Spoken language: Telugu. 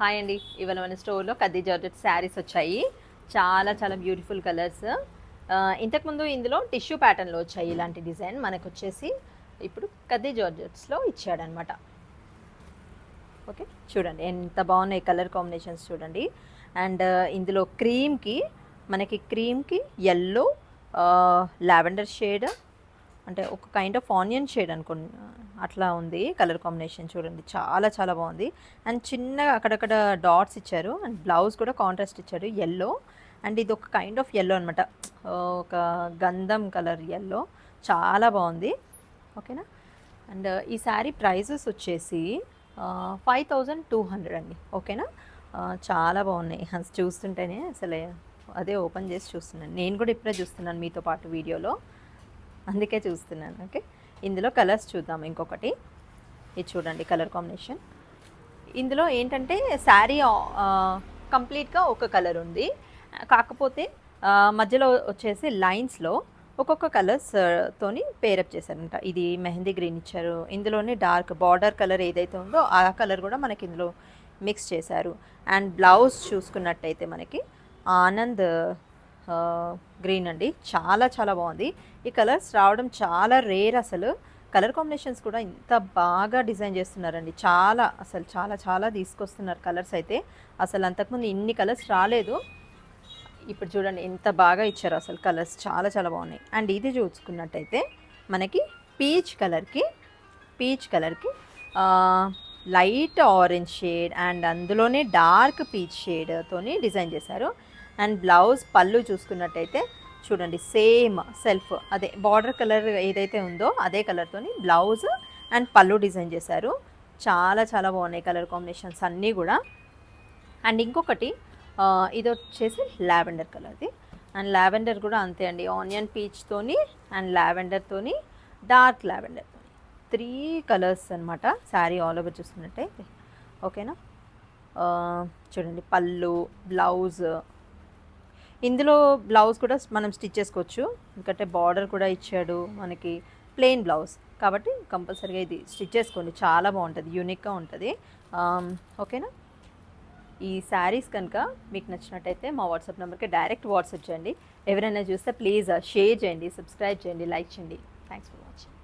హాయ్ అండి. ఇవాళ మన స్టోర్లో కద్దీ జార్జెట్ శారీస్ వచ్చాయి. చాలా చాలా బ్యూటిఫుల్ కలర్స్. ఇంతకుముందు ఇందులో టిష్యూ ప్యాటర్న్లో వచ్చాయి ఇలాంటి డిజైన్. మనకు వచ్చేసి ఇప్పుడు కద్దీ జార్జెట్స్లో ఇచ్చాడనమాట. ఓకే, చూడండి ఎంత బాగున్నాయి కలర్ కాంబినేషన్స్ చూడండి. అండ్ ఇందులో క్రీమ్కి ఎల్లో, లావెండర్ షేడ్, అంటే ఒక కైండ్ ఆఫ్ ఆనియన్ షేడ్ అట్లా ఉంది కలర్ కాంబినేషన్. చూడండి చాలా చాలా బాగుంది. అండ్ చిన్నగా అక్కడక్కడ డాట్స్ ఇచ్చారు. అండ్ బ్లౌజ్ కూడా కాంట్రాస్ట్ ఇచ్చారు ఎల్లో. అండ్ ఇది ఒక కైండ్ ఆఫ్ ఎల్లో అనమాట, ఒక గంధం కలర్ ఎల్లో. చాలా బాగుంది. ఓకేనా. అండ్ ఈ శారీ ప్రైజెస్ వచ్చేసి 5200 అండి. ఓకేనా. చాలా బాగున్నాయి చూస్తుంటేనే అసలు అదే ఓపెన్ చేసి చూస్తున్నాను. నేను కూడా ఇప్పుడే చూస్తున్నాను మీతో పాటు వీడియోలో, అందుకే చూస్తున్నాను. ఓకే, ఇందులో కలర్స్ చూద్దాం. ఇంకొకటి ఇది చూడండి కలర్ కాంబినేషన్. ఇందులో ఏంటంటే శారీ కంప్లీట్గా ఒక కలర్ ఉంది, కాకపోతే మధ్యలో వచ్చేసి లైన్స్లో ఒక్కొక్క కలర్స్ తోని పేరప్ చేశారంట. ఇది మెహందీ గ్రీన్ ఇచ్చారు, ఇందులోనే డార్క్ బార్డర్ కలర్ ఏదైతే ఉందో ఆ కలర్ కూడా మనకి ఇందులో మిక్స్ చేశారు. అండ్ బ్లౌజ్ చూసుకున్నట్టయితే మనకి ఆనంద్ గ్రీన్ అండి. చాలా చాలా బాగుంది. ఈ కలర్స్ రావడం చాలా రేర్. అసలు కలర్ కాంబినేషన్స్ కూడా ఇంత బాగా డిజైన్ చేస్తున్నారండి. అసలు చాలా చాలా తీసుకొస్తున్నారు కలర్స్ అయితే. అసలు అంతకుముందు ఇన్ని కలర్స్ రాలేదు. ఇప్పుడు చూడండి ఎంత బాగా ఇచ్చారు అసలు కలర్స్. చాలా చాలా బాగున్నాయి. అండ్ ఇది చూసుకున్నట్టయితే మనకి పీచ్ కలర్కి లైట్ ఆరెంజ్ షేడ్ అండ్ అందులోనే డార్క్ పీచ్ షేడ్తోని డిజైన్ చేశారు. అండ్ బ్లౌజ్ పళ్ళు చూసుకున్నట్టయితే చూడండి సేమ్ సెల్ఫ్ అదే బార్డర్ కలర్ ఏదైతే ఉందో అదే కలర్తోని బ్లౌజ్ అండ్ పళ్ళు డిజైన్ చేశారు. చాలా చాలా బాగున్నాయి కలర్ కాంబినేషన్స్ అన్నీ కూడా. అండ్ ఇంకొకటి ఇది వచ్చేసి లావెండర్ కలర్ది. అండ్ లావెండర్ కూడా అంతే అండి, ఆనియన్ పీచ్తోని అండ్ లావెండర్తోని డార్క్ లావెండర్తోని 3 కలర్స్ అనమాట శారీ ఆల్ ఓవర్ చూసుకున్నట్టయితే. ఓకేనా. చూడండి పళ్ళు, బ్లౌజ్. ఇందులో బ్లౌజ్ కూడా మనం స్టిచ్ చేసుకోవచ్చు, ఎందుకంటే బార్డర్ కూడా ఇచ్చాడు మనకి. ప్లెయిన్ బ్లౌజ్ కాబట్టి కంపల్సరీగా ఇది స్టిచ్ చేసుకోండి, చాలా బాగుంటుంది, యూనిక్గా ఉంటుంది. ఓకేనా. ఈ శారీస్ కనుక మీకు నచ్చినట్టయితే మా వాట్సాప్ నెంబర్కి డైరెక్ట్ వాట్సాప్ చేయండి. ఎవరైనా చూస్తే ప్లీజ్ షేర్ చేయండి, సబ్స్క్రైబ్ చేయండి, లైక్ చేయండి. Thanks for watching.